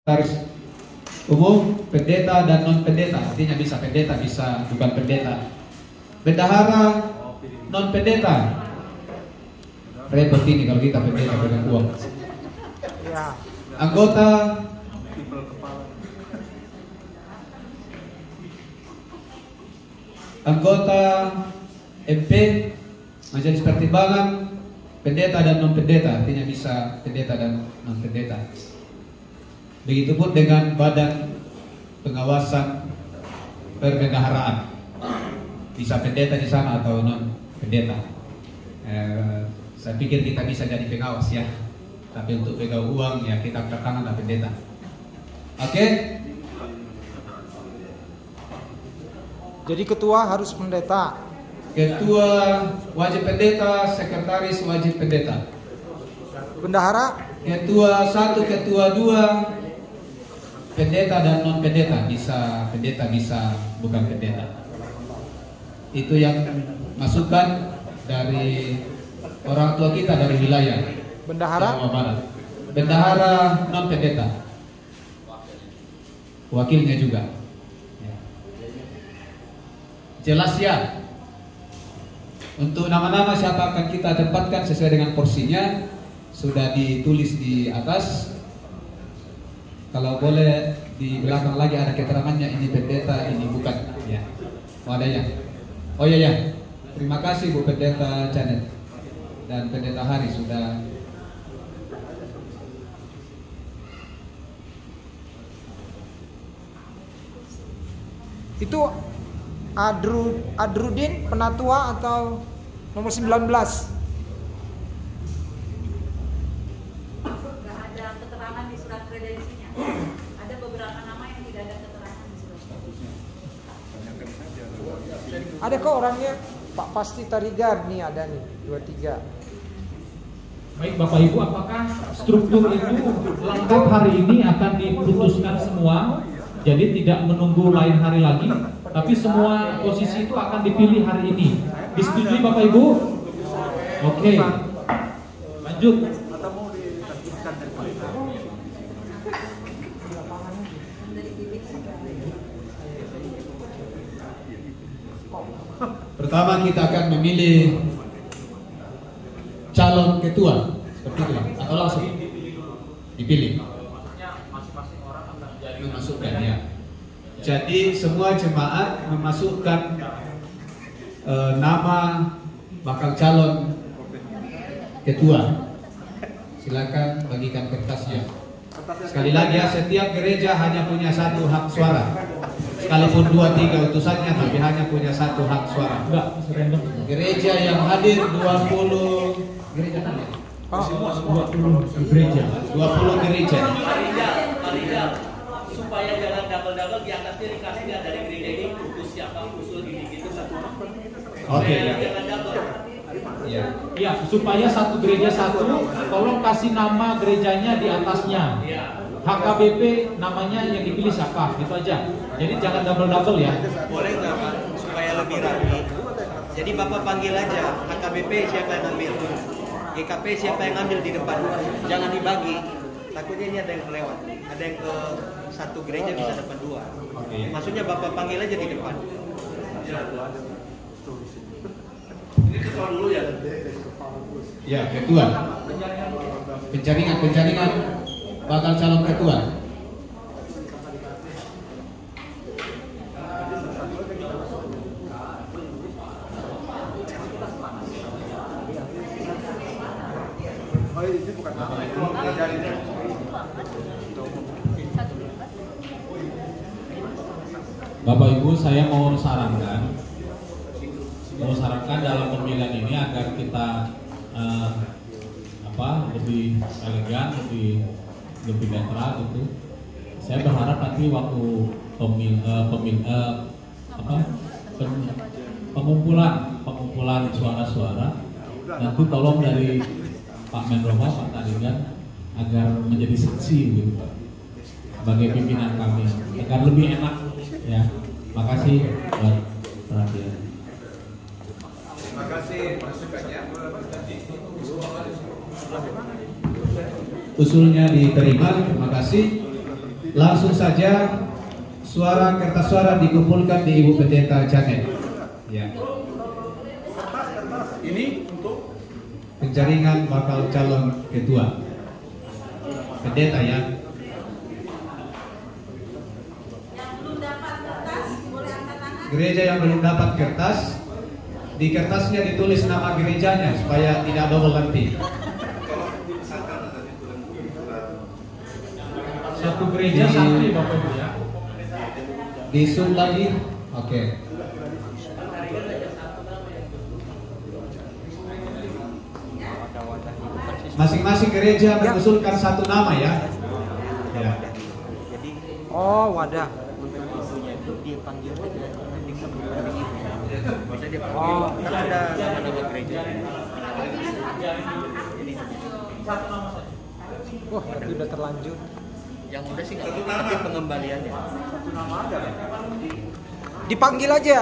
Sekretaris umum, pendeta dan non pendeta. Artinya bisa pendeta, bisa bukan pendeta. Bendahara non pendeta. Repot ini kalau kita pendeta dengan uang. Anggota MP, Majelis Pertimbangan, pendeta dan non pendeta. Artinya bisa pendeta dan non pendeta. Begitupun dengan badan pengawasan perbendaharaan, bisa pendeta di sana atau non pendeta. Saya pikir kita bisa jadi pengawas ya, tapi untuk pegang uang ya kita angkat tangan lah pendeta. Oke? Jadi ketua harus pendeta. Ketua wajib pendeta, sekretaris wajib pendeta. Bendahara? Ketua 1, ketua 2. Pendeta dan non pendeta, bisa pendeta bisa bukan pendeta. Itu yang masukan dari orang tua kita dari wilayah Bendahara? Jawa Barat. Bendahara non pendeta, wakilnya juga. Jelas ya. Untuk nama-nama siapa akan kita tempatkan sesuai dengan porsinya sudah ditulis di atas. Kalau boleh di belakang lagi ada keterangannya, ini pendeta, ini bukan. Ya. Oh ada ya. Oh iya ya. Terima kasih Bu Pendeta Janet dan Pendeta Hari sudah. Itu Adrudin penatua atau nomor 19? Ada kok orangnya, Pak Pasti Tarigan nih ada nih 23. Baik Bapak Ibu, apakah struktur itu lengkap hari ini akan diputuskan semua? Jadi tidak menunggu lain hari lagi, tapi semua posisi itu akan dipilih hari ini. Disetujui Bapak Ibu? Oke. Lanjut. Pertama kita akan memilih calon ketua, seperti itu atau langsung dipilih. Masing-masing orang akan Memasukkan ya. Jadi semua jemaat memasukkan nama bakal calon ketua. Silakan bagikan kertasnya. Sekali lagi ya, setiap gereja hanya punya satu hak suara. Sekalipun 2-3 utusannya, tapi hanya punya satu hak suara. enggak random. Gereja yang hadir 20 gereja kan ya? Semua 20 gereja. 20 gereja. Marijal, supaya jangan double-double diangkatnya dikasihnya dari gereja ini khusus siapa usul ini gitu satu. Oke. Jangan double. Ya. Iya, supaya satu gereja satu, tolong kasih nama gerejanya di atasnya. HKBP namanya yang dipilih siapa, gitu aja. Jadi jangan double-double ya. Boleh nggak Pak, supaya lebih rapi? Jadi Bapak panggil aja HKBP siapa yang ambil, GKP siapa yang ambil di depan. Jangan dibagi. Takutnya ini ada yang kelewat. Ada yang ke satu gereja bisa dapat 2. Maksudnya Bapak panggil aja di depan. Ini ketua dulu ya. Ya, ketua. Penjaringan bakal calon ketua. Bapak Ibu, saya mau sarankan dalam pemilihan ini agar kita lebih elegan, lebih netral gitu. Saya berharap nanti waktu pengumpulan suara-suara nanti tolong dari Pak Menroha, Pak Tarigan agar menjadi saksi gitu sebagai pimpinan kami agar lebih enak ya. Makasih buat perhatian. Terima kasih masukannya. Usulnya diterima, terima kasih. Langsung saja suara kertas suara dikumpulkan di Ibu Pendeta Janet. Ya. Ini untuk Penjaringan bakal calon ketua. Pendeta ya. Gereja yang belum dapat kertas, di kertasnya ditulis nama gerejanya supaya tidak double nanti. Satu gereja satu ya Bapak Ibu ya. Di Zoom lagi, oke. Masing-masing gereja mengusulkan satu nama ya. Ya. Oh, wadah. Oh, kan ada nama gereja. Wah, tapi udah terlanjur. Yang udah sih tapi pengembaliannya. Dipanggil aja.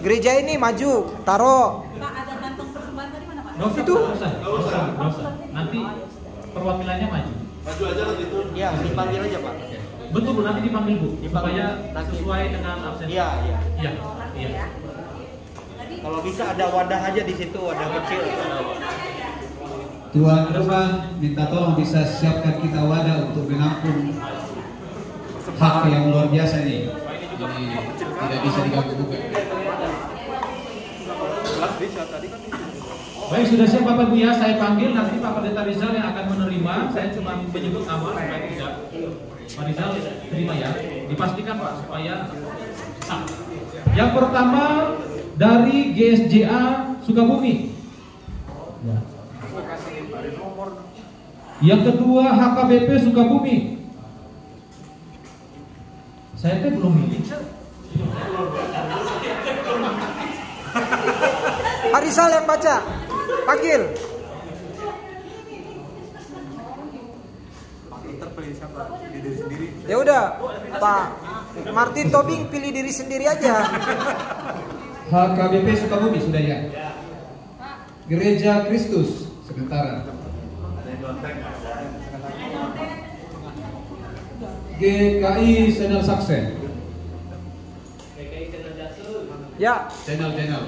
Gereja ini maju, taruh. Pak, ada kantong persembahan tadi mana Pak? Nggak usah, Itu. nggak usah. Nanti perwakilannya maju. maju aja lah gitu. Iya, dipanggil aja Pak. Betul Bu, nanti dipanggil Bu. Dipanggil. Supaya Nanti. sesuai dengan absensi. Iya, iya. Iya. Iya. Kalau bisa ada wadah aja di situ, wadah kecil. Tuan rumah minta tolong bisa siapkan kita wadah untuk menampung hak yang luar biasa nih. Jadi tidak bisa diganggu gugat. Baik, sudah siap Bapak Ibu ya, saya panggil nanti Pak Pendeta Rizal yang akan menerima. Saya cuma menyebut nama supaya tidak. Pak Rizal terima ya. Dipastikan Pak supaya sah. Yang pertama dari GSJA Sukabumi. Ya. Yang kedua HKBP Sukabumi. Saya teh belum milih. Pak Rizal yang baca. Panggil. Ya udah, Pak Martin Tobing pilih diri sendiri aja. HKBP Sukabumi sudah ya. Gereja Kristus sementara. GKI Channel Sukses. Ya, Channel.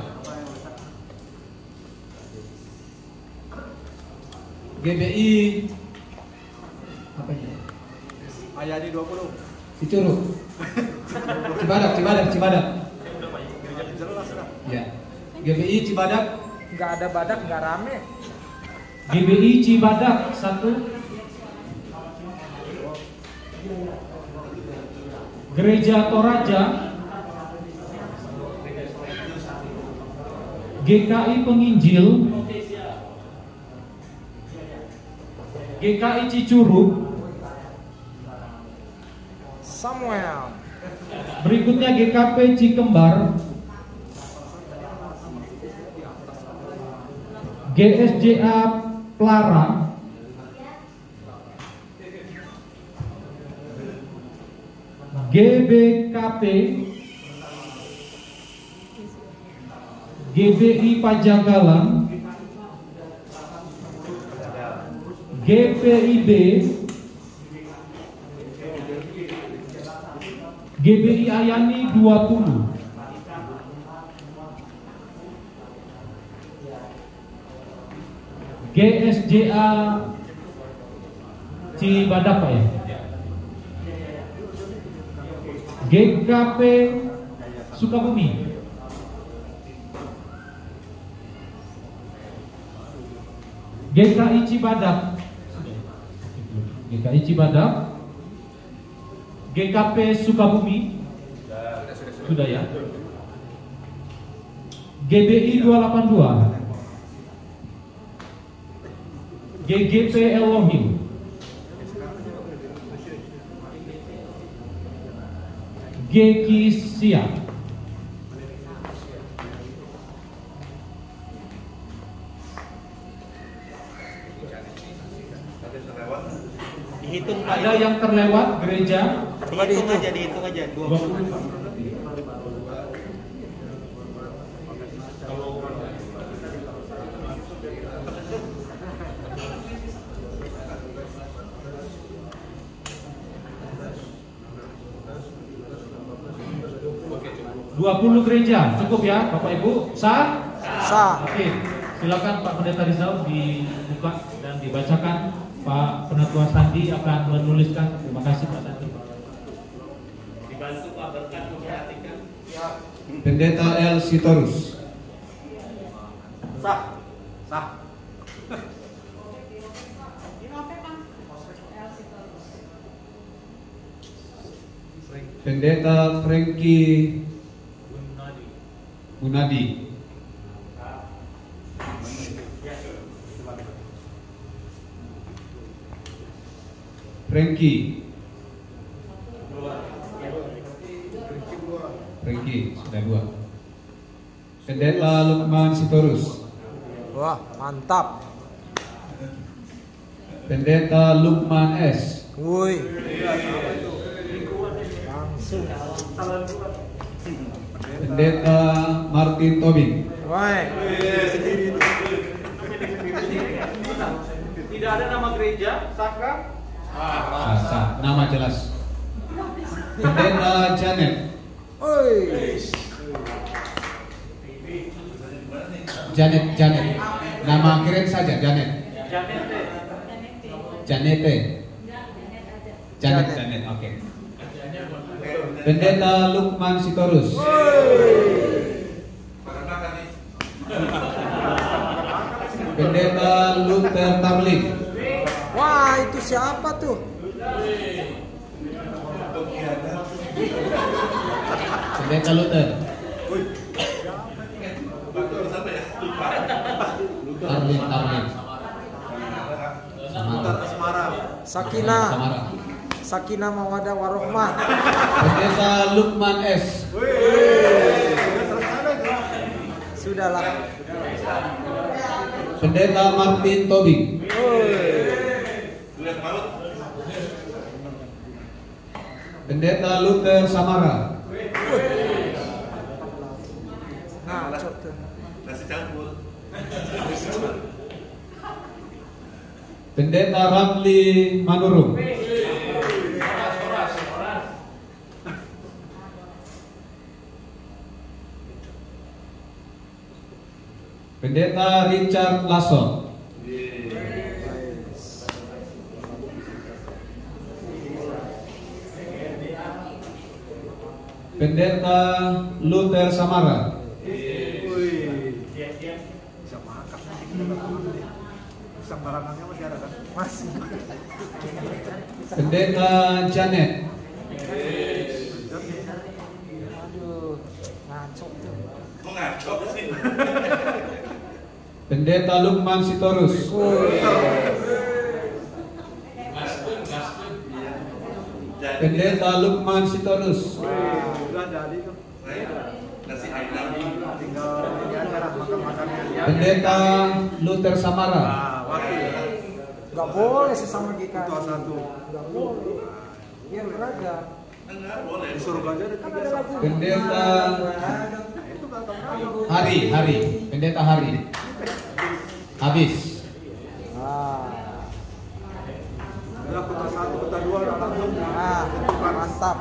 GBI apa ini? Ayani 20. Cicurug. Cibadak. Ya. GBI Cibadak. nggak ada badak, nggak rame. GBI Cibadak 1. Gereja Toraja. GKI Penginjil. GKI Cicurug. Samuel. Berikutnya GKP Cikembar. GSJA Plara. GBKP. GBI Pajagalan. GPIB. GBI Ayani 20. GSJA Cibadak Pak ya. GKP Sukabumi. GKI Cibadak. GKI Cibadak. GKP Sukabumi. Sudah ya. GBI 282. GGP Elohim. Gekisia. Dihitung Ada yang terlewat gereja dihitung aja 20. 20. 20 gereja, cukup ya Bapak Ibu? Sah? Sah. Oke, silakan Pak Pendeta Rizal dibuka dan dibacakan. Pak Penatua Sandi akan menuliskan. Terima kasih Pak Sandi. Dibantu Pak Berkat memperhatikan. Pendeta L. Sitorus. Sah. Sah. Pendeta Frankie Munadi. Frankie sudah 2. Pendeta Lukman Sitorus. Wah, mantap. Pendeta Lukman S. Woi. Langsung. Pendeta Martin Tobing. Woi. Tidak ada nama gereja, Saka? Sah. Nama jelas. Pendeta Janet. Woi. Janet. Nama keren saja Janet. Janet. Oke. Pendeta Lukman Sitorus. Pendeta Luther Tarling. Wah, itu siapa tuh? Pendeta Luther. Tarling. Asmara. Sakinah. Samara. Sakinah Mawadah Warohmah. Pendeta Lukman S. Sudahlah. Pendeta Martin Tobing. Pendeta Luther Samara. Nah, cok tuh. Nasi campur. Pendeta Ramli Manurung. Pendeta Richard Lasso. Pendeta Luther Samara. Bisa makan nanti kita lakukan deh. Pisang barangannya masih ada kan? Masih. Pendeta Janet. Aduh, ngaco tuh. Mengacau sih. Pendeta Lukman Sitorus. Pendeta Lukman Sitorus. Udah jadi tuh. Nasi ayam. Tinggal ini aja lah makan-makannya. Pendeta Luther Samara. Nah, wakil. Gak boleh sesama GKI. Ketua 1. Gak boleh. Biar belajar. Enggak boleh. Di surga aja ada Kan 3 ada sama. lagu. Pendeta Itu gak tahu. Hari. Pendeta Hari. Habis. Udah kota 1, kota 2 udah langsung. Ah, mantap.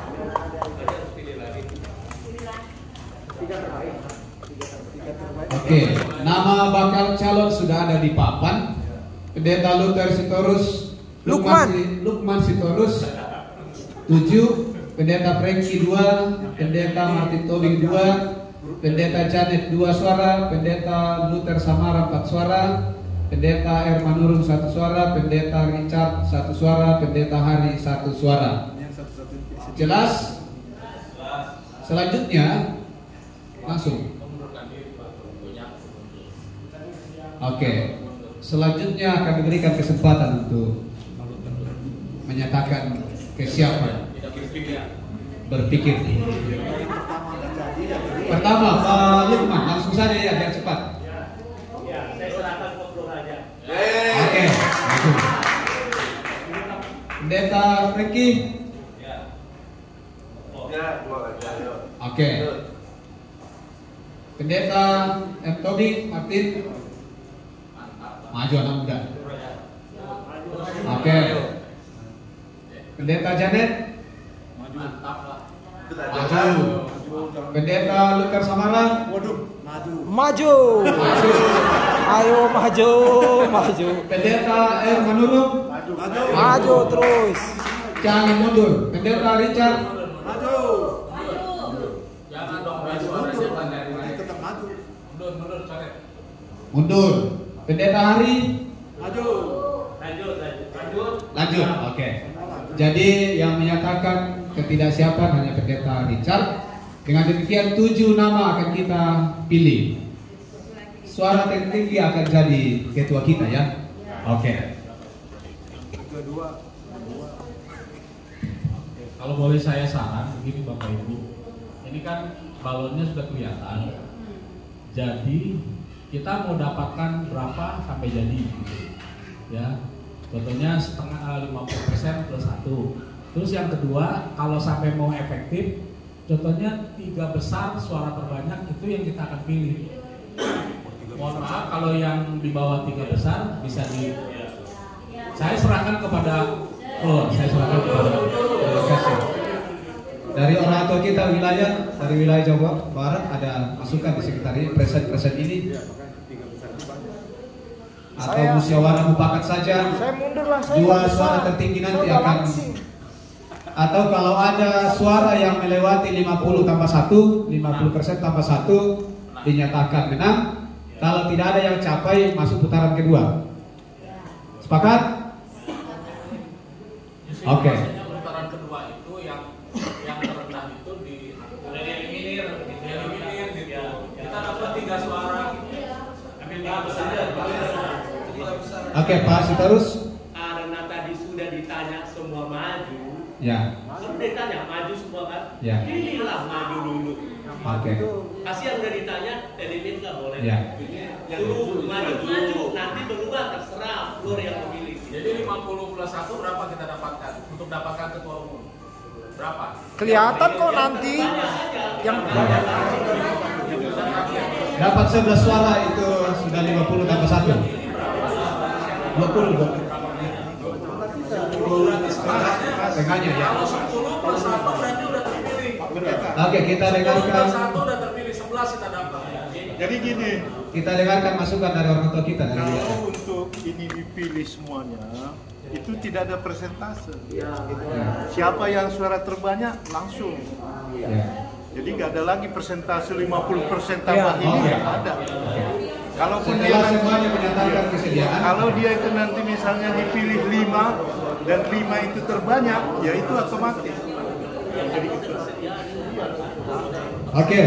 Oke, nama bakal calon sudah ada di papan. Pendeta Luther Sitorus, Lukman Sitorus 7, Pendeta Frankie 2, Pendeta Martin Tobing 2, Pendeta Janet 2 suara, Pendeta Luther Samara 4 suara, Pendeta Ermanurung 1 suara, Pendeta Richard 1 suara, Pendeta Hari 1 suara. Jelas? Selanjutnya langsung. Oke. Selanjutnya akan diberikan kesempatan untuk menyatakan kesiapan berpikir. Pertama, Pak Lukman, langsung saja ya, biar cepat. Oke, langsung. Pendeta Frankie. Oke. Pendeta M. Tobing Martin. Maju anak muda. Oke. Pendeta Janet. Maju. Pendeta Lukas Samara. Maju. Ayo maju, maju. Pendeta Manurung. Maju terus. Jangan mundur. Pendeta Richard. Mundur. Pendeta Hari. Lanjut. Oke. Jadi yang menyatakan ketidaksiapan hanya Pendeta Richard. Dengan demikian 7 nama akan kita pilih. Suara tertinggi akan jadi ketua kita ya. Oke. Kalau boleh saya saran begini Bapak Ibu, ini kan balonnya sudah kelihatan. Jadi kita mau dapatkan berapa sampai jadi gitu. Ya. Contohnya setengah 50% plus 1. Terus yang kedua, kalau sampai mau efektif, contohnya 3 besar suara terbanyak itu yang kita akan pilih. Mohon maaf kalau yang di bawah 3 besar bisa saya serahkan kepada saya serahkan kepada Terima kasih. Dari orang tua kita dari wilayah Jawa Barat ada masukan di sekretariat presiden ini. Atau musyawarah mufakat saja. Saya mundur lah. 2 suara tertinggi nanti akan. Atau kalau ada suara yang melewati 50 tambah 1, 50% tambah 1 dinyatakan menang. Kalau tidak ada yang capai masuk putaran kedua. Sepakat? Oke. Putaran kedua itu yang terendah itu dieliminir gitu. Kita dapat 3 suara. Ambil 3 besar. Oke, Pak Sitarus. Karena tadi sudah ditanya semua maju. Ya. Sudah ditanya maju semua kan? Ya. Pilihlah maju dulu. Oke. Kasihan udah ditanya, elimin nggak boleh. Ya. Suruh maju, nanti berubah terserah Lur yang memilih. Jadi 50 plus 1 berapa kita dapatkan untuk dapatkan ketua umum? Berapa? Kelihatan kok nanti yang Dapat 11 suara itu sudah 50 tambah 1. 20. Tengahnya ya. 10 plus 1 berarti udah terpilih. Oke, kita dengarkan. 10 plus 1 udah terpilih, 11 kita dapat. Jadi gini, Kita dengarkan masukan dari orang tua kita dari kalau untuk ini dipilih semuanya, itu tidak ada persentase. Siapa yang suara terbanyak langsung. Ya. Jadi nggak ada lagi persentase 50% tambah ini oke. nggak ada. Kalaupun dia Setelah nanti, semuanya menyatakan kesediaan. kalau dia itu nanti misalnya dipilih 5 dan 5 itu terbanyak, ya itu otomatis. Jadi gitu. Oke.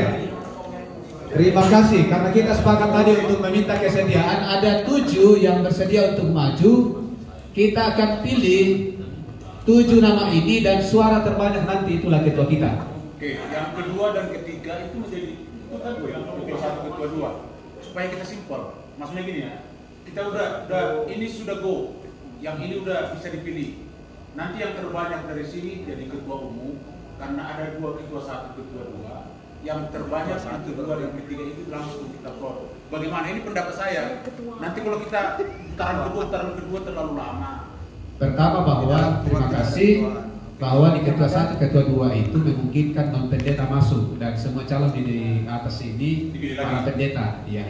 Terima kasih karena kita sepakat tadi untuk meminta kesediaan. Ada 7 yang bersedia untuk maju. Kita akan pilih 7 nama ini dan suara terbanyak nanti itulah ketua kita. Oke, yang kedua dan ketiga itu menjadi ketua dua, ketua 1, ketua 2. Supaya kita simpel. Maksudnya gini ya. Kita udah ini sudah go. Yang ini udah bisa dipilih. Nanti yang terbanyak dari sini jadi ketua umum karena ada 2 ketua 1, ketua 2. Yang terbanyak satu, kedua, dan ketiga itu langsung kita plot. Bagaimana ini pendapat saya? Nanti kalau kita putaran kedua terlalu lama. Pertama bahwa terima kasih bahwa di ketua 1, ketua 2 itu memungkinkan non pendeta masuk dan semua calon di atas ini Dipilih para lagi. pendeta. Ya.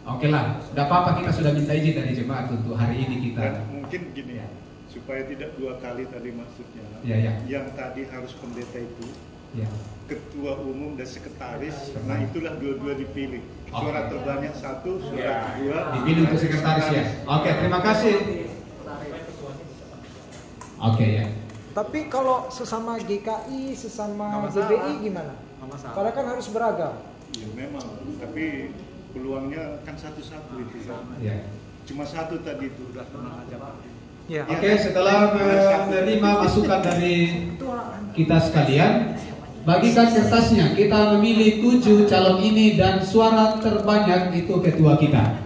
Oke lah, tidak apa-apa kita sudah minta izin dari jemaat untuk hari ini Dan kita. mungkin gini ya, supaya tidak 2 kali tadi maksudnya. Ya. Yang tadi harus pendeta itu, Ya. ketua umum dan sekretaris, nah itulah dua-dua dipilih. Suara Oke. terbanyak 1, suara kedua Dipilih untuk sekretaris ya. Oke, terima kasih. Oke ya. Tapi kalau sesama GKI, sesama GBI gimana? Padahal kan harus beragam. Ya memang, tapi peluangnya kan satu-satu itu. Ya. Cuma 1 tadi itu udah tenang aja Pak. Ya. Oke, setelah menerima masukan dari kita sekalian, bagikan kertasnya. Kita memilih 7 calon ini dan suara terbanyak itu ketua kita.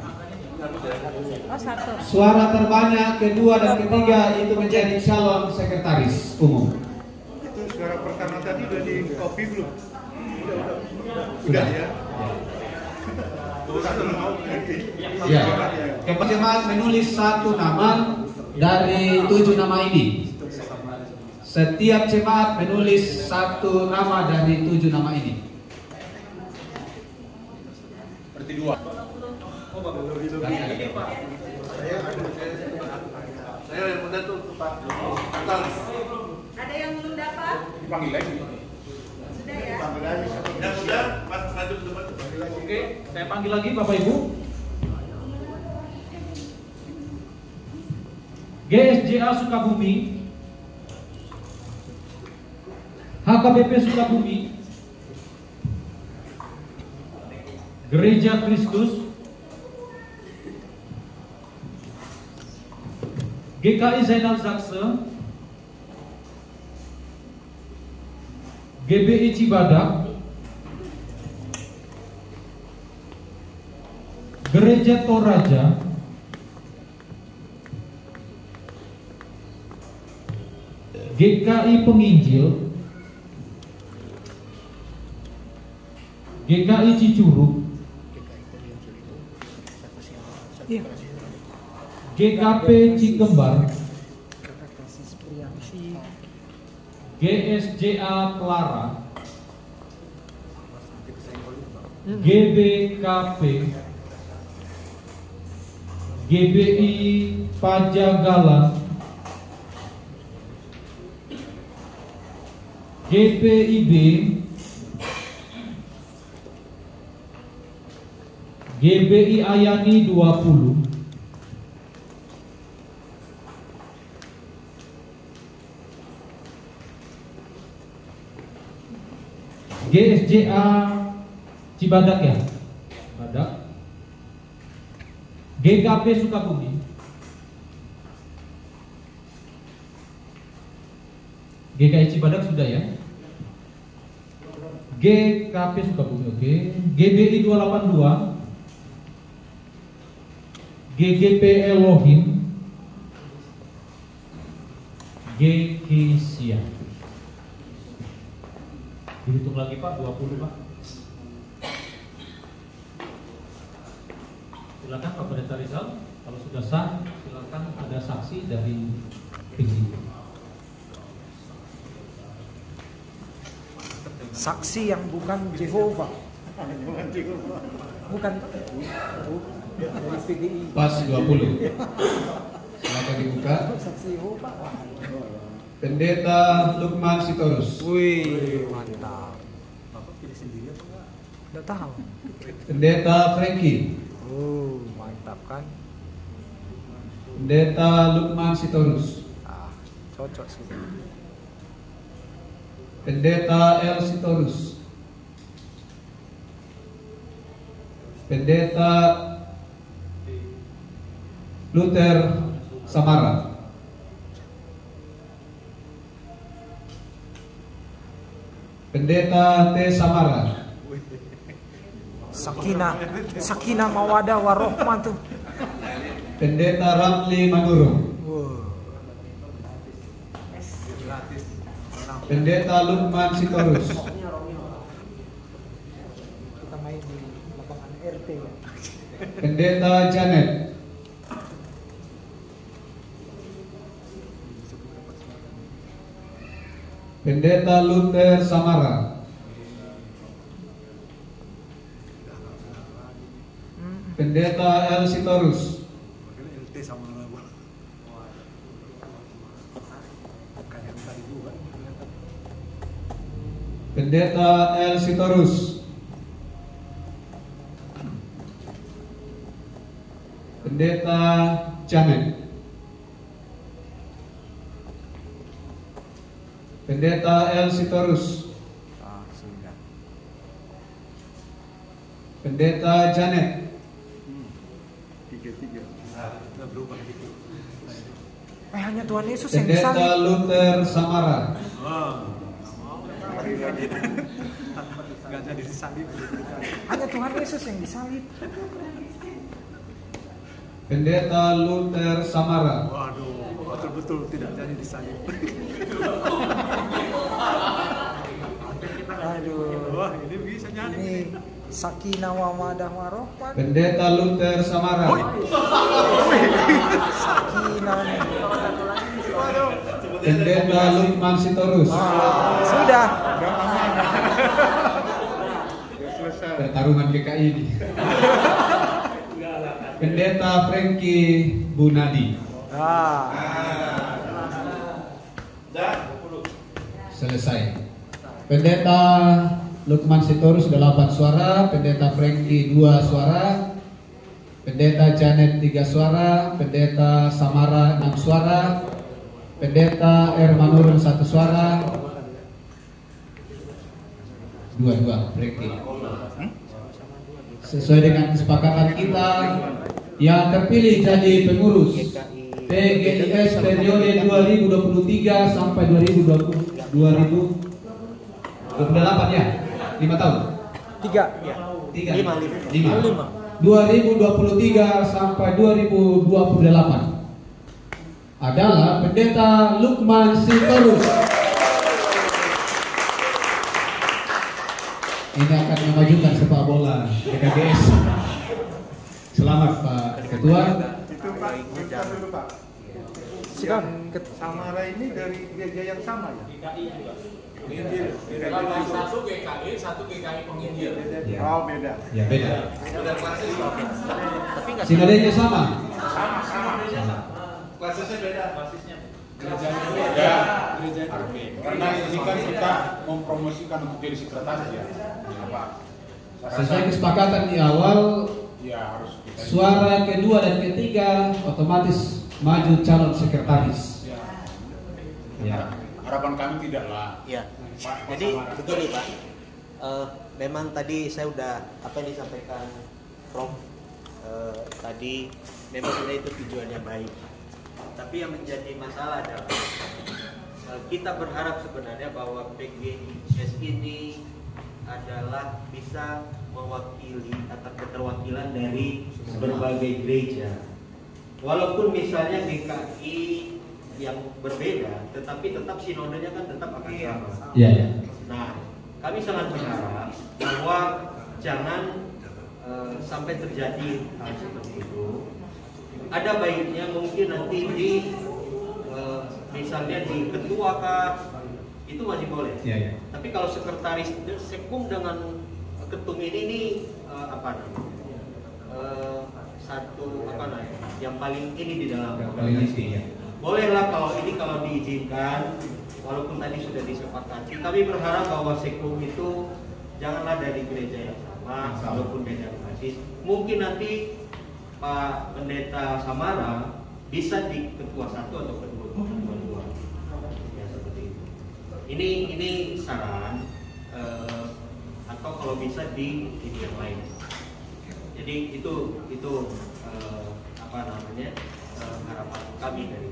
Suara terbanyak kedua dan ketiga itu menjadi calon sekretaris umum. Itu suara pertama tadi udah di copy belum? Udah ya. Satu mau nanti. Ya. Jemaat menulis 1 nama dari 7 nama ini. Setiap jemaat menulis satu nama dari 7 nama ini. Berarti 2. Saya yang muda tuh Pak. Ada yang belum dapat? Dipanggil lagi. Sudah ya? Yang sudah maju ke depan. Oke, saya panggil lagi Bapak Ibu. GSJA Sukabumi, HKBP Sukabumi, Gereja Kristus, GKI Zainal Zakse, GBI Cibadak, Gereja Toraja, GKI Penginjil, GKI Cicurug, GKP Cikembar, GSJA Klara, GBKP, GBI Pajagalan, GPIB, GBI Ayani 20, GSJA Cibadak ya, Cibadak, GKP Sukabumi, GKI Cibadak sudah ya, GKP Sukabumi oke, GBI 282, GGP Elohim, GKSIA. Dihitung lagi Pak, 20 Pak. Silakan Pak Pendeta Rizal, kalau sudah sah, silakan ada saksi dari PGI. Saksi yang bukan Jehovah. Bukan dari PGI. Pas 20. Silakan dibuka. Saksi Jehovah. Pendeta Lukman Sitorus. Wih, mantap. Bapak pilih sendiri apa enggak? Enggak tahu. Pendeta Frankie. Oh, mantap kan? Pendeta Lukman Sitorus. Ah, cocok sudah. Pendeta El Sitorus. Pendeta Luther Samara. Pendeta T. Samara. Sakinah Mawadah Warohmah tuh. Pendeta Ramli Maduro. Pendeta Lukman Sitorus. Kita main di lapangan RT ya. Pendeta Janet. Pendeta Luther Samara. Pendeta El Sitorus. Pendeta El Sitorus. Pendeta Janet. Pendeta El Sitorus. Pendeta Janet. Hanya Tuhan Yesus yang disalib. Pendeta Luther Samara. Nggak jadi disalib. Hanya Tuhan Yesus yang disalib. Pendeta Luther Samara. Waduh, betul-betul tidak jadi disalib. Aduh, wah ini bisa nyanyi. Ini Sakinah Mawadah Warohmah. Pendeta Luther Samara. Sakinah. Waduh. Pendeta Lukman Sitorus. Sudah. Pertarungan GKI ini. Pendeta Franky Bunadi. Selesai. Pendeta Lukman Sitorus 8 suara, Pendeta Franky 2 suara, Pendeta Janet 3 suara, Pendeta Samara 6 suara, Pendeta Ermanurun 1 suara. 2 Franky. Sesuai dengan kesepakatan kita, yang terpilih jadi pengurus PGIS periode 2023 sampai 2028 ya, 5 tahun. 5. 2023 sampai 2028 adalah Pendeta Lukman Sitorus. Ini akan memajukan sepak bola PKGS. Selamat Pak Ketua. Itu Pak, bentar dulu Pak. Yang Samara ini dari gereja yang sama ya? GKI juga. Penginjil. Kalau satu GKI, satu GKI penginjil. Oh beda. Ya beda. Udah klasis. Sinodenya sama. Sama. Klasisnya beda. Gerejanya beda. Karena ini kan kita mempromosikan untuk jadi sekretaris ya. Sesuai kesepakatan di awal, ya harus kita suara kedua dan ketiga otomatis maju calon sekretaris. Ya. Harapan kami tidaklah. Ya. Jadi begini Pak, memang tadi saya udah apa yang disampaikan Prof tadi memang sudah itu tujuannya baik. Tapi yang menjadi masalah adalah kita berharap sebenarnya bahwa PGIS ini adalah bisa mewakili atau keterwakilan dari berbagai gereja. Walaupun misalnya GKI yang berbeda, tetapi tetap sinodenya kan tetap akan sama. Iya. Nah, kami sangat berharap bahwa jangan sampai terjadi hal seperti itu. Ada baiknya mungkin nanti di misalnya di ketua kah, itu masih boleh. Iya. Tapi kalau sekretaris sekum dengan ketum ini apa namanya? Satu apa namanya? Yang paling ini di dalam Koalisi ya. bolehlah kalau ini kalau diizinkan, walaupun tadi sudah disepakati. Kami berharap bahwa sekum itu janganlah dari gereja yang sama, walaupun beda basis. Mungkin nanti Pak Pendeta Samara bisa di ketua 1 atau kedua. Ya seperti itu. Ini saran atau kalau bisa di yang lain. Jadi itu apa namanya harapan kami dari.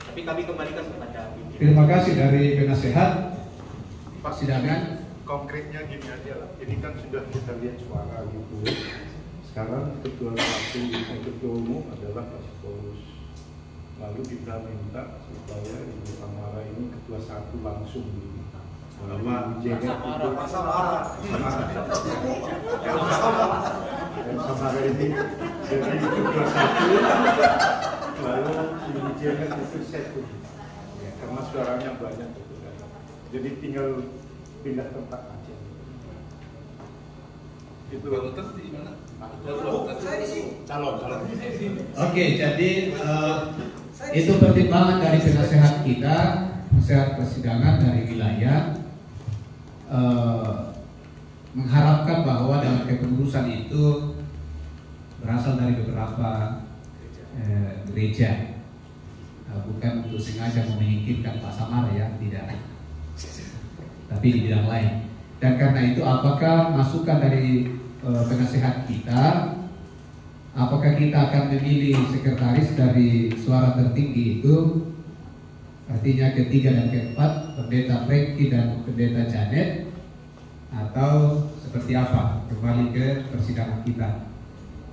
Tapi kami kembalikan kepada pimpinan. Terima kasih dari penasehat persidangan. Konkretnya gini aja lah. Ini kan sudah kita lihat suara gitu. Sekarang ketua umum adalah Pak Sitorus. Lalu kita minta supaya Ibu Samara ini ketua 1 langsung gitu. Lalu Samara ini jadi ketua 1. Lalu Ibu Janet itu satu. Ya, karena suaranya banyak gitu kan. Jadi tinggal pindah tempat aja. Itu di mana? Calon. Oke, jadi itu pertimbangan dari penasehat kita, penasehat persidangan dari wilayah, mengharapkan bahwa dalam kepengurusan itu berasal dari beberapa gereja, bukan untuk sengaja menyingkirkan Pak Samara ya, tidak, tapi di bidang lain. Dan karena itu, apakah masukan dari penasehat kita, apakah kita akan memilih sekretaris dari suara tertinggi itu, artinya ketiga dan keempat, Pendeta Franky dan Pendeta Janet, atau seperti apa? Kembali ke persidangan kita.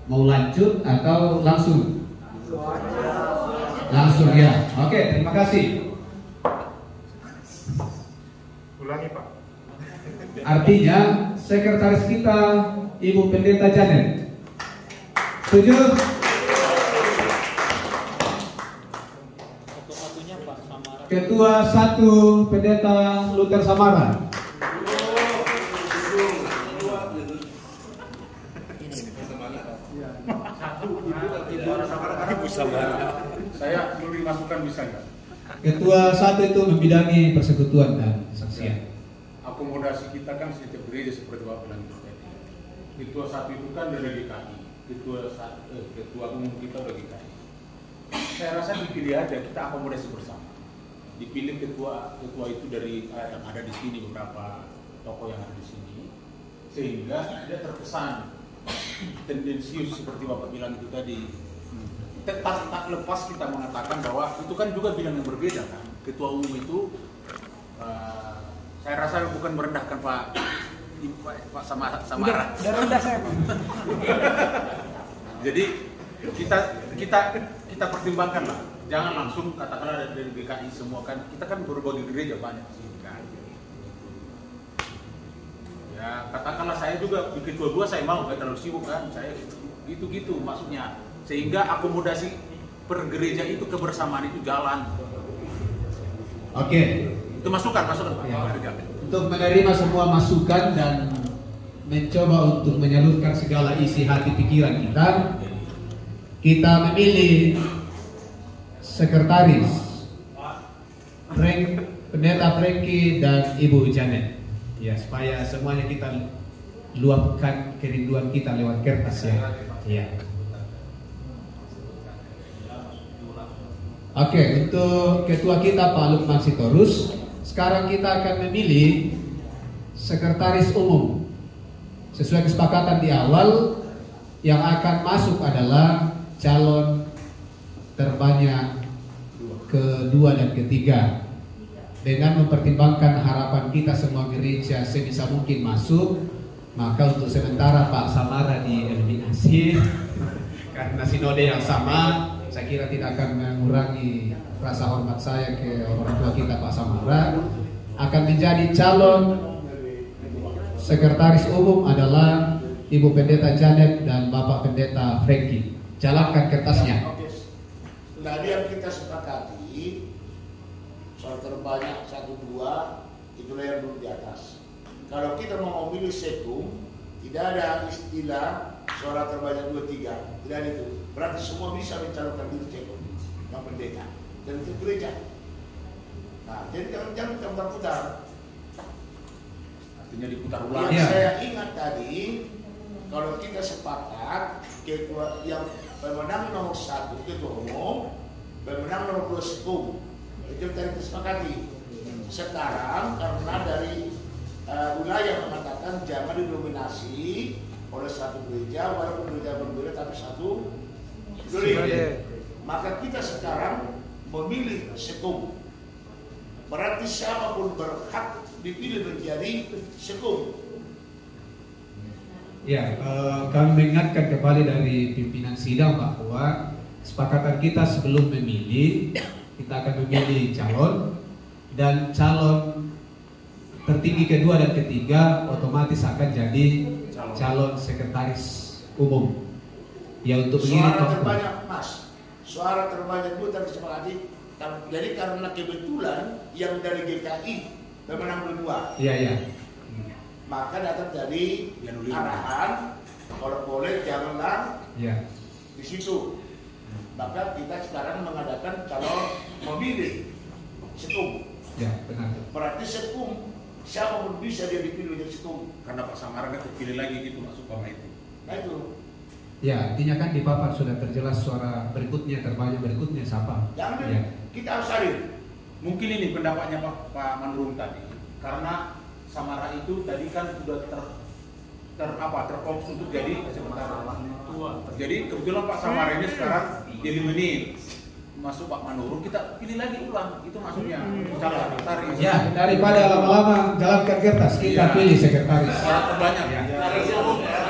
Mau lanjut atau langsung? Langsung ya. Oke, terima kasih. Ulangi Pak. Artinya sekretaris kita Ibu Pendeta Janet. Setuju? Satu-satunya Pak Samara Ketua 1 Pendeta Luther Samara. Saya beri masukan bisa nggak? Ketua 1 itu membidangi persekutuan dan saksian. Akomodasi kita kan setiap gereja seperti Bapak bilang itu tadi. Ketua 1 itu kan dari GKI, ketua umum kita dari GKI. Saya rasa dipilih aja, kita akomodasi bersama. Dipilih ketua itu dari yang ada di sini, beberapa tokoh yang ada di sini, sehingga tidak terkesan tendensius seperti Bapak bilang itu tadi. Tak lepas kita mengatakan bahwa itu kan juga bidang yang berbeda kan. Ketua umum itu saya rasa bukan merendahkan Pak Samara. Udah rendah saya, Pak. Jadi kita pertimbangkan lah. Jangan langsung katakanlah dari GKI semua kan. Kita kan berbagai gereja banyak sih kan. Ya katakanlah saya juga di ketua 2 saya mau nggak terlalu sibuk kan. Saya gitu maksudnya. Sehingga akomodasi per gereja itu kebersamaan itu jalan. Oke. Itu masukan Pak. Ya. Untuk menerima semua masukan dan mencoba untuk menyalurkan segala isi hati pikiran kita memilih sekretaris Pendeta Franky dan Ibu Janet. Ya, supaya semuanya kita luapkan kerinduan kita lewat kertas ya. Ya. Oke, untuk ketua kita Pak Lukman Sitorus, sekarang kita akan memilih sekretaris umum. Sesuai kesepakatan di awal, yang akan masuk adalah calon terbanyak kedua dan ketiga. Dengan mempertimbangkan harapan kita semua gereja sebisa mungkin masuk, maka untuk sementara Pak Samara dieliminasi karena sinode yang sama. Saya kira tidak akan mengurangi rasa hormat saya ke orang tua kita Pak Samara. Akan menjadi calon sekretaris umum adalah Ibu Pendeta Janet dan Bapak Pendeta Franky. Jalankan kertasnya. Oke. Tadi yang kita sepakati soal terbanyak 1-2 itulah yang duduk di atas. Kalau kita mau memilih sekum, tidak ada istilah suara terbanyak 2-3, tidak ada itu. Berarti semua bisa mencalonkan diri sekum yang pendeta dan itu gereja. Nah, jadi jangan putar-putar. Artinya diputar ulang. Yang saya ingat tadi, kalau kita sepakat ketua yang pemenang nomor 1 ketua umum, pemenang nomor 2 sekum, itu tadi disepakati. Sekarang karena dari wilayah mengatakan jangan didominasi oleh satu gereja, walaupun gereja berbeda tapi satu gereja. Maka kita sekarang memilih sekum. Berarti siapapun berhak dipilih menjadi sekum. Ya, kami mengingatkan kembali dari pimpinan sidang bahwa kesepakatan kita sebelum memilih, kita akan memilih calon, dan calon tertinggi kedua dan ketiga otomatis akan jadi calon sekretaris umum. Ya, untuk suara terbanyak Mas, suara terbanyak itu tersepakati. Jadi karena kebetulan yang dari GKI pemenang kedua. Iya, iya. Maka datang dari arahan kalau boleh janganlah di situ. Maka kita sekarang mengadakan calon memilih sekum. Ya, benar. Berarti sekum siapapun bisa dia dipilih jadi sekum. Karena Pak Samara kan terpilih lagi gitu masuk Pak itu. Nah itu. Ya, artinya kan di papan sudah terjelas suara berikutnya terbanyak berikutnya siapa. Jangan ya. Kita harus adil. Mungkin ini pendapatnya Pak Manurung tadi. Karena Samara itu tadi kan sudah terfokus untuk jadi sementara. Jadi kebetulan Pak Samara ini sekarang jadi menit masuk Pak Manurung, kita pilih lagi ulang. Itu maksudnya calon sekretaris. Ya, daripada lama-lama jalankan kertas, kita pilih sekretaris. Suara terbanyak.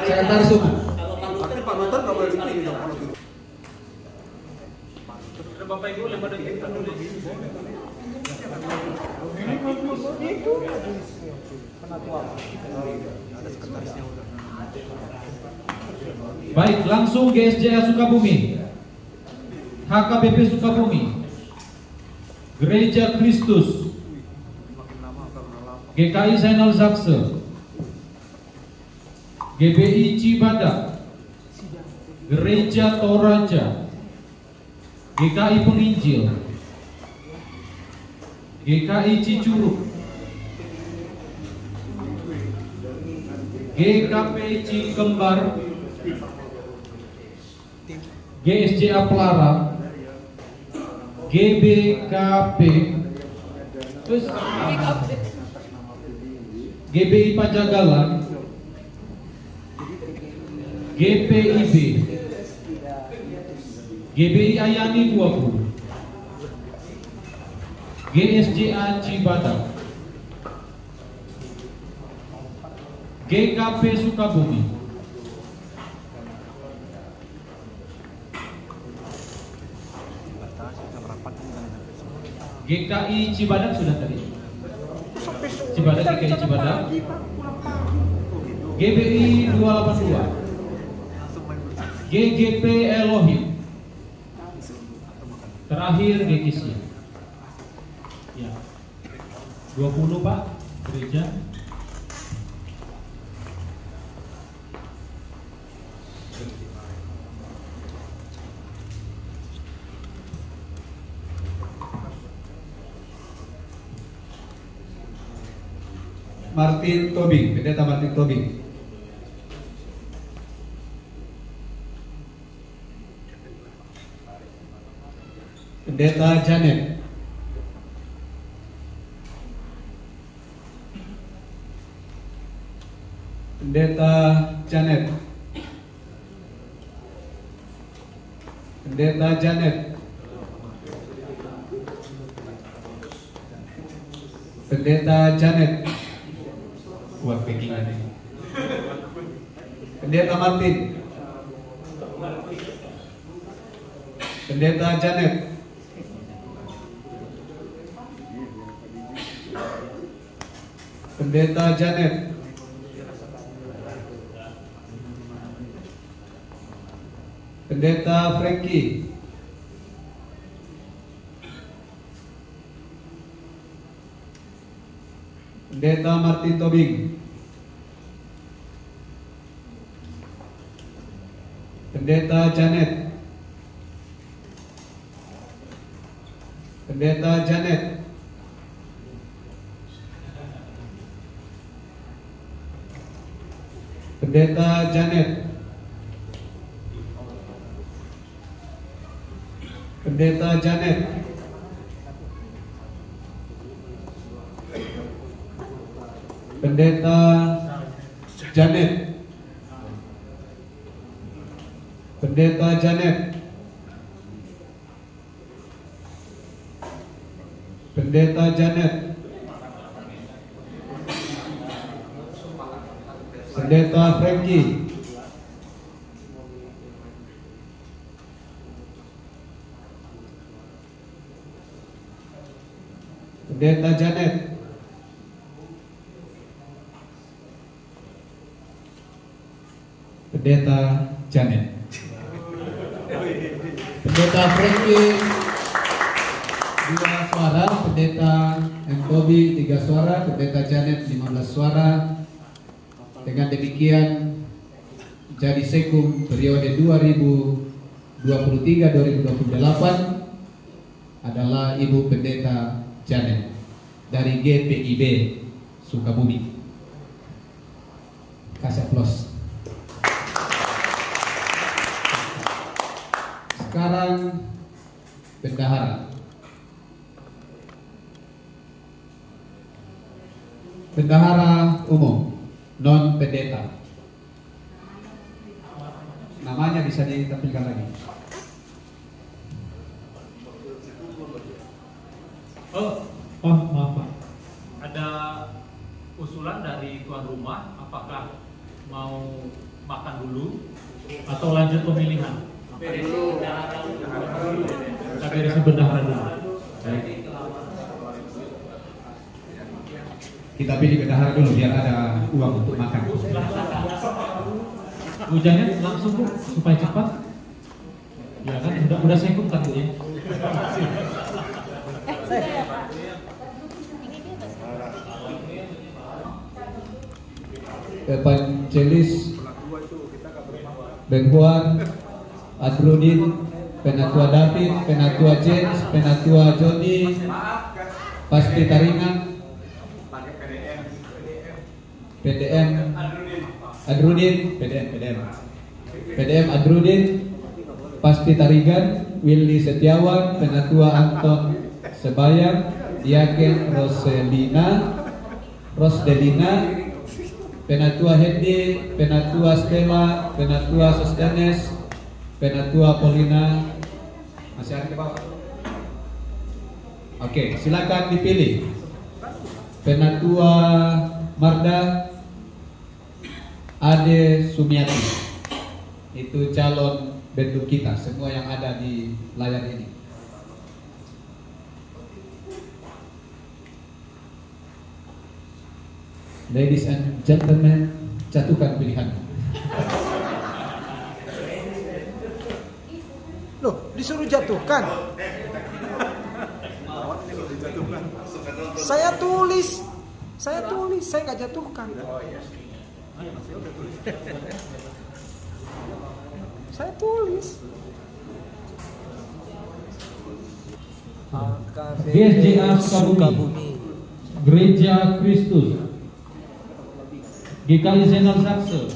Sekretaris umum. Pak Mantan nggak boleh dipilih dong kalau gitu. Bapak Ibu lembaga kita dulu. Baik, langsung GSJA Sukabumi, HKBP Sukabumi. Gereja Kristus, GKI Zainal Zakse, GBI Cibadak, Gereja Toraja, GKI Penginjil, GKI Cicurug, GKP Cikembar, GSJA Pelara, GBKP, terus GBI Pajagalan, GPIB, GBI Ayani 20, GSJA Cibadak, GKP Sukabumi, GKI Cibadak sudah tadi. Cibadak, GKI Cibadak, GBI 282, GGP Elohim, terakhir GKISI. Ya, 20 Pak gereja. Martin Tobing, Pendeta Martin Tobing. Pendeta Janet. Pendeta Janet. Pendeta Janet. Pendeta Janet. Buat packingan ini. Pendeta Martin. Pendeta Janet. Pendeta Janet. Pendeta Frankie. Pendeta Martin Tobing. Pendeta Janet. Pendeta Janet. Pendeta Janet. Pendeta Janet. Pendeta Janet. Pendeta Janet. Pendeta Janet. Pendeta Frankie. Pendeta Janet. Pendeta Janet. Pendeta Frankie 2 suara, Pendeta Tobi 3 suara, Pendeta Janet 15 suara. Dengan demikian jadi sekum periode 2023-2028 adalah Ibu Pendeta Janet dari GPIB Sukabumi. Kasih aplaus. Sekarang bendahara. Bendahara umum, non pendeta. Namanya bisa ditampilkan lagi. Oh, maaf Pak. Ada usulan dari tuan rumah, apakah mau makan dulu atau lanjut pemilihan? Kita beresin bendahara dulu. Baik. Kita pilih bendahara dulu biar ada uang untuk makan. Hujannya langsung Bu, supaya cepat. Ya kan udah sekum tadi ya. Evangelis Ben Juan, Adrudin, Penatua David, Penatua James, Penatua Jody, Pasti Taringan, PDM Adrudin, PDM Adrudin, Pasti Tarigan, Willy Setiawan, Penatua Anton Sebayang, Diaken Rosdelina, Penatua Hendi, Penatua Stella, Penatua Sosdanes, Penatua Polina. Masih ada ke bawah? Oke, silakan dipilih. Penatua Marda Ade Sumiati. Itu calon bentuk kita, semua yang ada di layar ini. Ladies and gentlemen, jatuhkan pilihan. Loh, disuruh jatuhkan. Saya tulis, saya nggak jatuhkan. Saya tulis. GSJA Sukabumi, Gereja Kristus, GKI Zainal Sakse,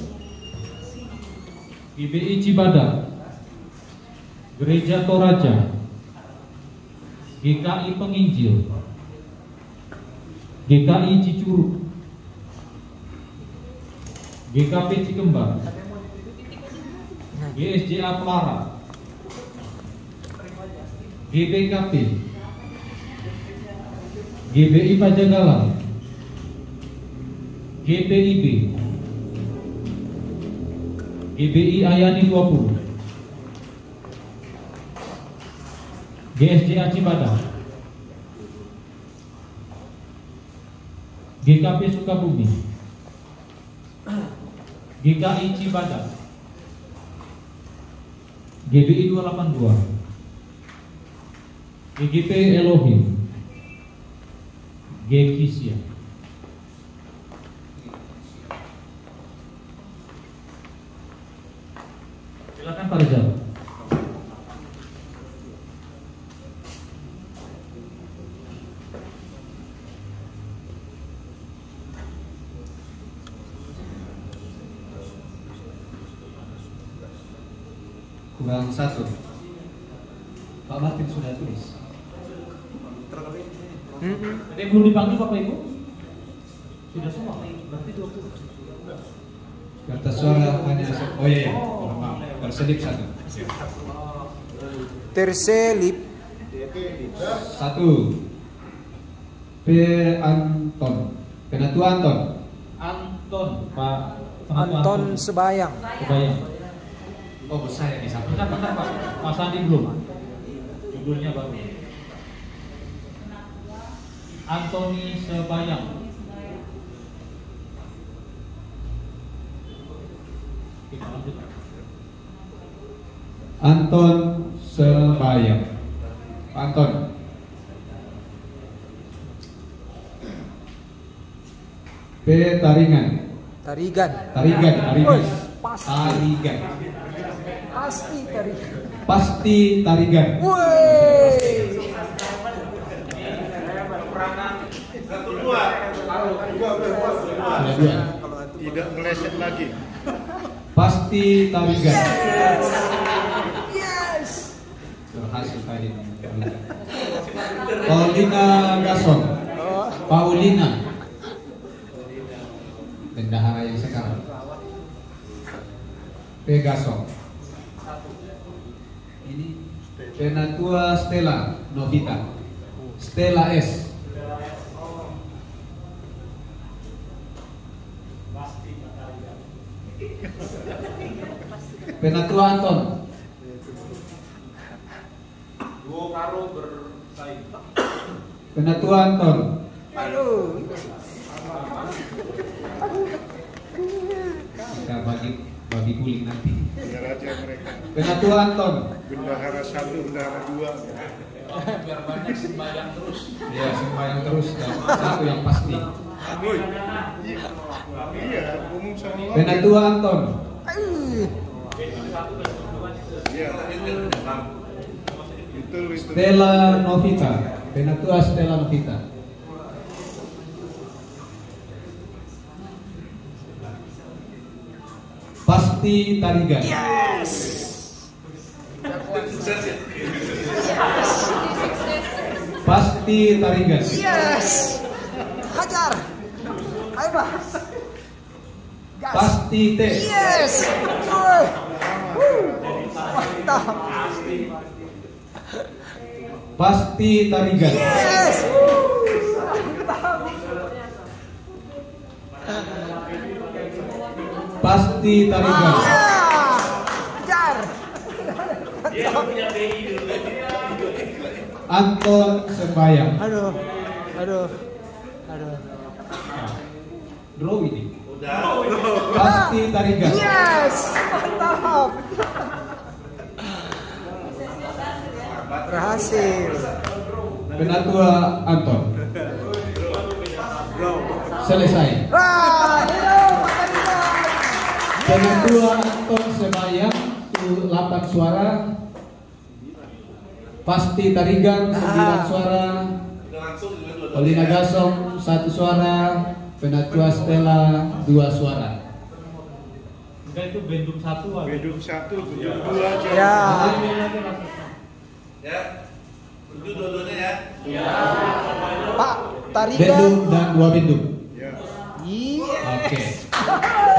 GBI Cibadak, Gereja Toraja, GKI Penginjil, GKI Cicurug, GKP Cikembang, GSJA Pelara, GBKP, GBI Pajagalan, GPIB, GBI Ayani 20, GSJA Cibadak, GKP Sukabumi, GKI Cibadak, GBI 282, GGP Elohim, GKISIA. Silakan Pak Rizal. Kurang satu. Pak Martin sudah tulis. Ada yang belum dipanggil Bapak Ibu? Sudah semua. Berarti 20. Kertas suara hanya oh iya, maaf, terselip satu. Terselip satu. P Anton, Penatua Anton. Anton, Pak Anton Sebayang. Oh, saya di sana. Bentar Pak, Mas Andi belum. Judulnya baru. Antoni Sebayang. Kita lanjut. Anton Sebayang. Anton. P Taringan. Tarigan. Pasti Tarigan. Tidak meleset lagi. Pasti Tarigan. Yes. Berhasil kali ini. Paulina Gason. Paulina. Bendahara yang sekarang. Pegaso. Ini Penatua Stella Novita. Stella S. Penatua Anton. Duo karo bersaing. Penatua Anton. Aduh. Kita bagi kuling nanti. Biar aja mereka. Penatua Anton. Bendahara 1, bendahara 2. Biar banyak sembahyang terus. Ya, sembahyang terus. Satu yang pasti. Iya, umum sama. Penatua Anton. Iya, itu. Stella Novita. Penatua Stella Novita. Pasti Tarigan. Yes. Pasti Tarigan. Yes. Hajar. Ayo Mas. Gas. Pasti T. Yes. Woi. Mantap. Pasti Tarigan. Yes. Pasti Tarigan. Hajar. Anton Sembayang. Aduh. Draw ini. Pasti Tarigan. Yes. Mantap. Berhasil. Penatua Anton. Selesai. Wah, Penatua Anton Sembayang 8 suara. Pasti Tarigan 9 suara. Olina Gasong 1 suara. Penatua Stella 2 suara. Enggak, itu Bendum 1 aja. Bedum 1, 2 aja. ya. Ya, itu dua-duanya ya. Pak Tarigan. Bendum dan 2 Bendum. Ya. Iya. Oke.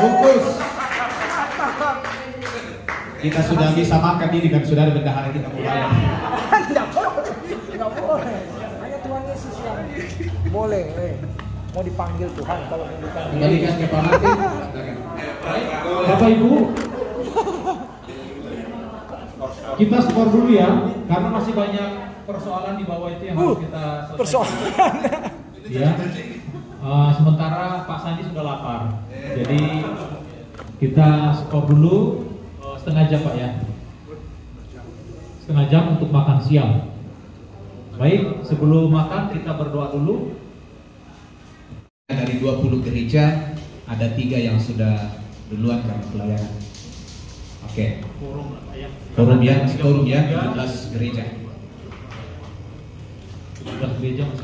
Bungkus. Kita sudah bisa makan ini kan, sudah ada bendahara kita mulai. Tidak boleh. Hanya Tuhan Yesus yang boleh. Mau dipanggil Tuhan kalau mau dipanggil. Kembalikan ke Pak Martin. Bapak Ibu, kita skor dulu ya, karena masih banyak persoalan di bawah itu yang harus kita selesaikan. Persoalan. Ya. Sementara Pak Sandi sudah lapar, jadi kita skor dulu setengah jam Pak ya, setengah jam untuk makan siang. Baik, sebelum makan kita berdoa dulu. Dari 20 gereja ada 3 yang sudah duluan karena pelayanan. Oke. Forum ya, 17 gereja. 17 gereja Mas.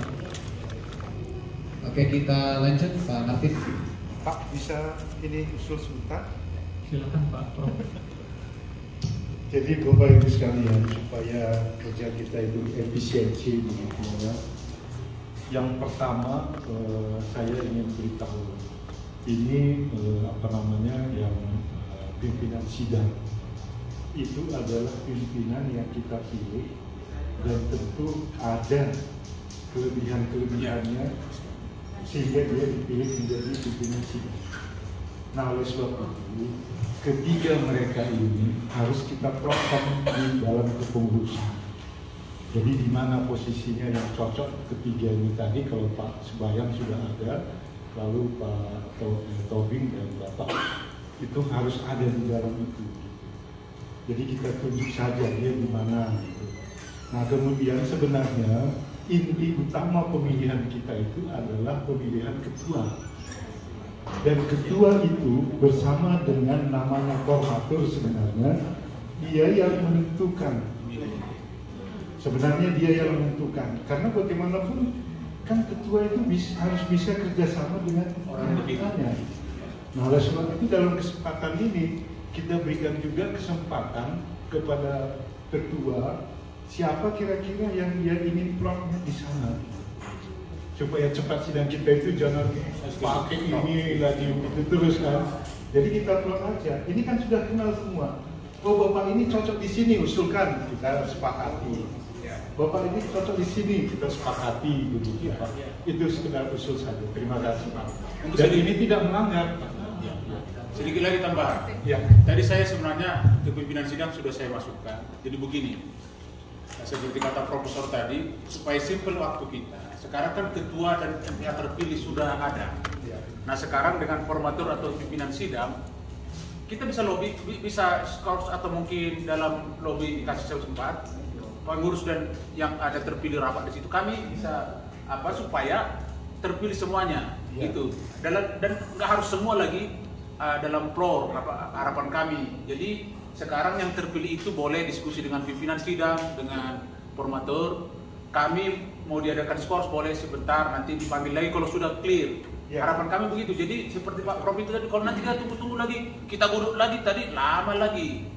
Oke, kita lanjut Pak Martin. Pak, bisa ini usul sebentar? Silakan Pak Prof. Jadi Bapak Ibu sekalian, supaya kerja kita itu efisiensi begitu ya. Yang pertama saya ingin beritahu ini yang pimpinan sidang itu adalah pimpinan yang kita pilih dan tentu ada kelebihan-kelebihannya sehingga dia dipilih menjadi pimpinan sidang. Nah, oleh sebab itu ketiga mereka ini harus kita plotkan di dalam kepengurusan. Jadi di mana posisinya yang cocok ketiga ini tadi, kalau Pak Sembayang sudah ada, lalu Pak Tobing dan Bapak itu harus ada di dalam itu. Jadi kita tunjuk saja dia di mana. Gitu. Nah kemudian sebenarnya inti utama pemilihan kita itu adalah pemilihan ketua. Dan ketua itu bersama dengan namanya koordinator sebenarnya dia yang menentukan. Sebenarnya dia yang menentukan, karena bagaimanapun kan ketua itu harus bisa kerjasama dengan orang lainnya. Nah, oleh sebab itu dalam kesempatan ini kita berikan juga kesempatan kepada ketua siapa kira-kira yang dia ingin plotnya di sana, supaya cepat sidang kita itu jangan pakai ini lagi itu terus kan. Jadi kita plot aja. Ini kan sudah kenal semua. Oh bapak ini cocok di sini, usulkan, kita sepakati. Bapak ini cocok di sini, kita sepakati begitu Pak. Itu sekedar usul saja. Terima kasih Pak. Dan ini tidak melanggar. Sedikit lagi tambahan. Ya. Tadi saya sebenarnya kepimpinan sidang sudah saya masukkan. Jadi begini, seperti kata Profesor tadi, supaya simpel waktu kita. Sekarang kan ketua dan yang terpilih sudah ada. Nah sekarang dengan formatur atau pimpinan sidang, kita bisa lobby, bisa skors atau mungkin dalam lobby dikasih kesempatan. pengurus dan yang ada terpilih rapat di situ, kami bisa supaya terpilih semuanya gitu. Dan nggak harus semua lagi dalam floor harapan kami. Jadi sekarang yang terpilih itu boleh diskusi dengan pimpinan sidang, dengan formatur. Kami mau diadakan skors boleh sebentar, nanti dipanggil lagi kalau sudah clear. Harapan kami begitu. Jadi seperti Pak Prof itu tadi, kalau nanti kita tunggu lagi, kita duduk lagi tadi lama lagi.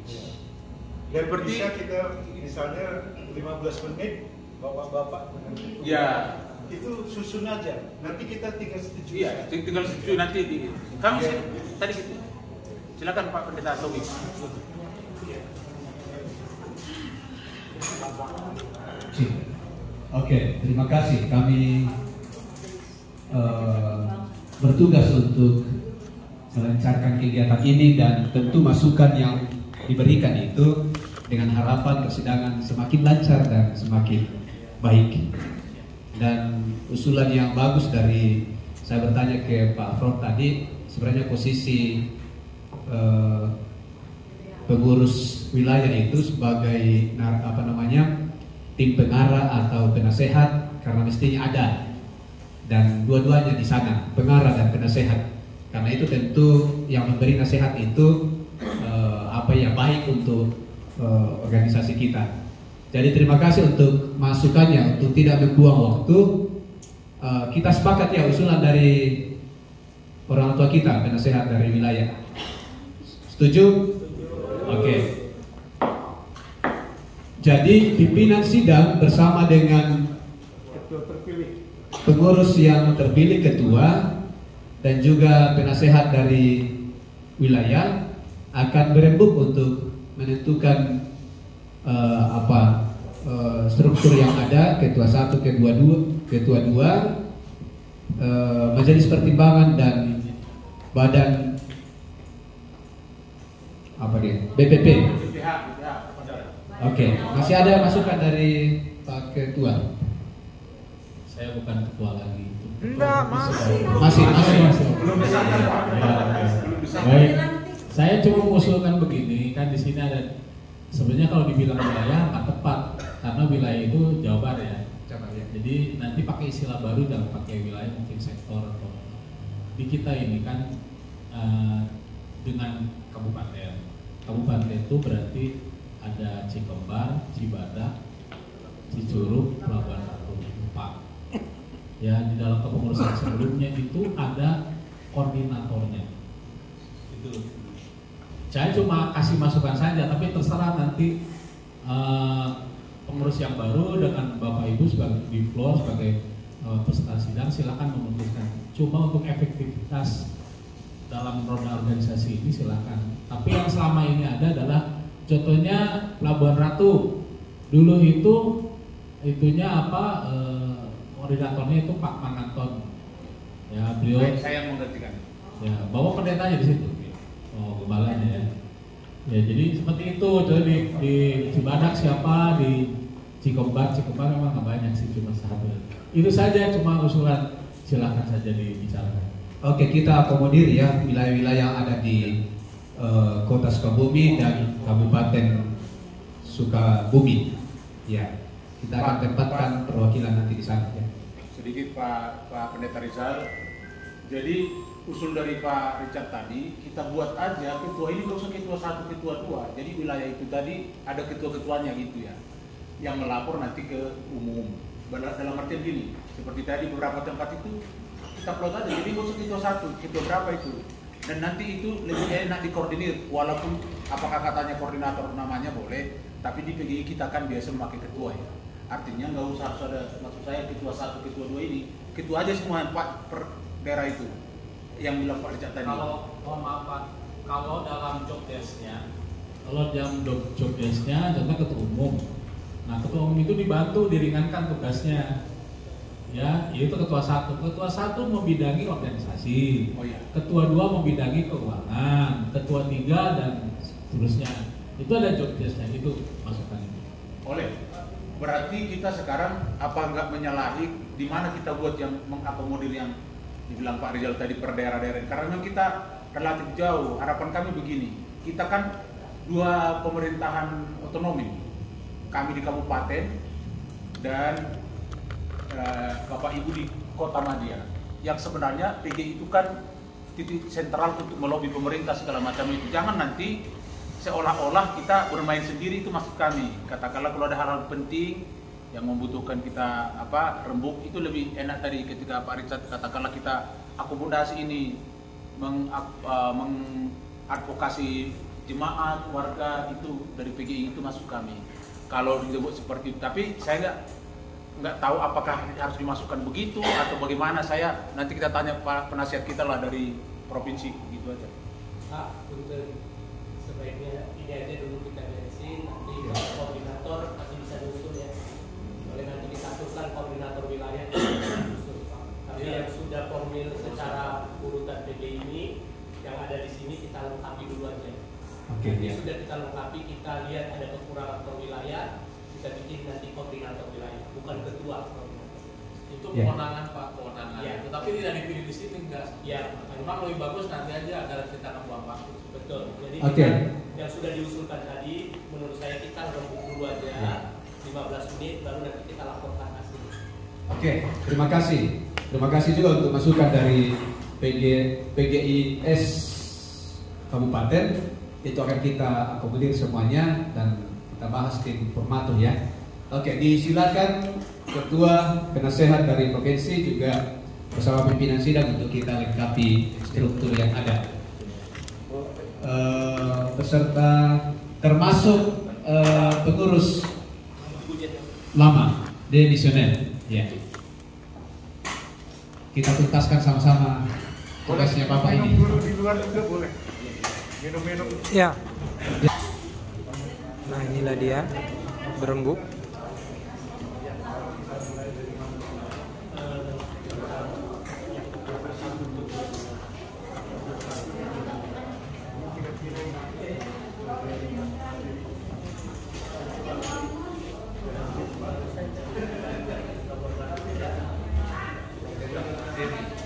Dan Seperti bisa kita misalnya 15 menit bapak-bapak itu susun aja. Nanti kita tinggal setuju. Iya, tinggal setuju nanti di kami tadi gitu. Silakan Pak Pendeta Towi. Oke, terima kasih. Kami bertugas untuk melancarkan kegiatan ini dan tentu masukan yang diberikan itu dengan harapan persidangan semakin lancar dan semakin baik. Dan usulan yang bagus dari saya bertanya ke Pak Prof tadi, sebenarnya posisi pengurus wilayah itu sebagai tim pengarah atau penasehat, karena mestinya ada, dan dua-duanya di sana, pengarah dan penasehat. Karena itu tentu yang memberi nasihat itu baik untuk organisasi kita. Jadi terima kasih untuk masukannya, untuk tidak membuang waktu. Kita sepakat ya usulan dari orang tua kita, penasehat dari wilayah. Setuju? Oke. Jadi pimpinan sidang bersama dengan pengurus yang terpilih, ketua, dan juga penasehat dari wilayah akan berembuk untuk menentukan struktur yang ada, ketua 1, ketua 2, majelis pertimbangan dan badan BPP. Oke, masih ada masukan dari Pak Ketua? Saya bukan ketua lagi. Enggak, Masih. Belum bisa Baik, saya cuma mengusulkan begini, kan di sini ada, sebenarnya kalau dibilang wilayah nggak tepat, karena wilayah itu Jawa Barat ya. Jadi nanti pakai istilah baru, jangan pakai wilayah, mungkin sektor atau di kita ini kan dengan kabupaten. Kabupaten itu berarti ada Cikembar, Cibadak, Cicurug, Pelabuhan Ratu, 4. Ya, di dalam kepengurusan sebelumnya itu ada koordinatornya. Itu. Saya cuma kasih masukan saja, tapi terserah nanti pengurus yang baru dengan Bapak Ibu sebagai di floor sebagai peserta sidang silakan memutuskan. Cuma untuk efektivitas dalam roda organisasi ini silakan. Tapi yang selama ini ada adalah contohnya Pelabuhan Ratu. Dulu koordinatornya itu Pak Mananton. Ya, beliau saya yang menggantikan. Ya, bawa pendetanya di situ. Oh, gembalanya ya. Ya, jadi seperti itu. Jadi di Cibadak siapa, di Cikembar memang nggak banyak sih, cuma satu. Itu saja, cuma usulan, silakan saja dibicarakan. Oke, kita akomodir ya wilayah-wilayah yang ada di Kota Sukabumi dan Kabupaten Sukabumi. Ya, kita akan tempatkan perwakilan nanti di sana. Ya. Sedikit Pak Pendeta Rizal. Jadi usul dari Pak Richard tadi, kita buat aja ketua ini nggak usah ketua 1, ketua 2. Jadi wilayah itu tadi ada ketua-ketuanya gitu ya, yang melapor nanti ke umum. Dalam artian gini, seperti tadi beberapa tempat itu kita plot aja, jadi nggak usah ketua 1, ketua berapa itu. Dan nanti itu lebih enak dikoordinir, walaupun apakah katanya koordinator namanya boleh, tapi di PGI kita kan biasa memakai ketua ya. Artinya nggak usah harus ada, maksud saya ketua 1, ketua 2 ini, ketua aja semua Pak per daerah itu. Yang bilang Pak Richard tadi. Mohon maaf Pak, kalau dalam job desk-nya, contohnya ketua umum. Nah, ketua umum itu dibantu, diringankan tugasnya. Ya, yaitu ketua 1. Ketua 1 membidangi organisasi. Oh iya. Ketua 2 membidangi keuangan, ketua 3 dan seterusnya. Itu ada job desk-nya, itu masukan itu. Oleh. Berarti kita sekarang apa enggak menyalahi di mana kita buat yang mengakomodir yang dibilang Pak Rizal tadi per daerah-daerah, karena memang kita relatif jauh. Harapan kami begini, kita kan 2 pemerintahan otonomi, kami di kabupaten dan Bapak Ibu di Kota Madia. Yang sebenarnya PGI itu kan titik sentral untuk melobi pemerintah segala macam itu. Jangan nanti seolah-olah kita bermain sendiri, itu maksud kami. Katakanlah kalau ada hal-hal penting yang membutuhkan kita rembuk, itu lebih enak tadi ketika Pak Richard katakanlah kita akomodasi ini, mengadvokasi jemaat, warga itu dari PGI itu masuk kami. Kalau disebut seperti itu, tapi saya nggak tahu apakah harus dimasukkan begitu atau bagaimana. Nanti kita tanya Pak penasihat kita lah dari provinsi, gitu aja. Pak, untuk sebaiknya ini aja dulu kita beresin, nanti koordinator masih bisa nyusul ya. Boleh nanti disatukan koordinator wilayah nyusul. Tapi yang sudah formil secara urutan PGI ini, yang ada di sini kita lengkapi dulu aja. Oke. Jadi sudah kita lengkapi, kita lihat ada kekurangan per wilayah, kita bikin nanti koordinator wilayah, bukan ketua koordinator. Itu Ya. kewenangan Pak, kewenangan. Ya. Tetapi tidak dipilih di sini enggak. Ya, Memang lebih bagus nanti aja agar kita akan buang waktu. betul. Jadi Oke. kita, yang sudah diusulkan tadi, menurut saya kita rembuk dulu aja, Ya. 15 menit, baru nanti kita laporkan hasil. Oke, terima kasih. Terima kasih juga untuk masukan dari PGIS Kabupaten. Itu akan kita akomodir semuanya dan kita bahas tim formatur ya. Oke, disilakan Ketua Penasehat dari Provinsi juga bersama pimpinan sidang untuk kita lengkapi struktur yang ada. Peserta termasuk pengurus lama demisioner ya. Kita tuntaskan sama-sama tugasnya Bapak ini. Minum dulu di luar juga boleh. Minum-minum. Ya. Nah, inilah dia berembuk. Jadi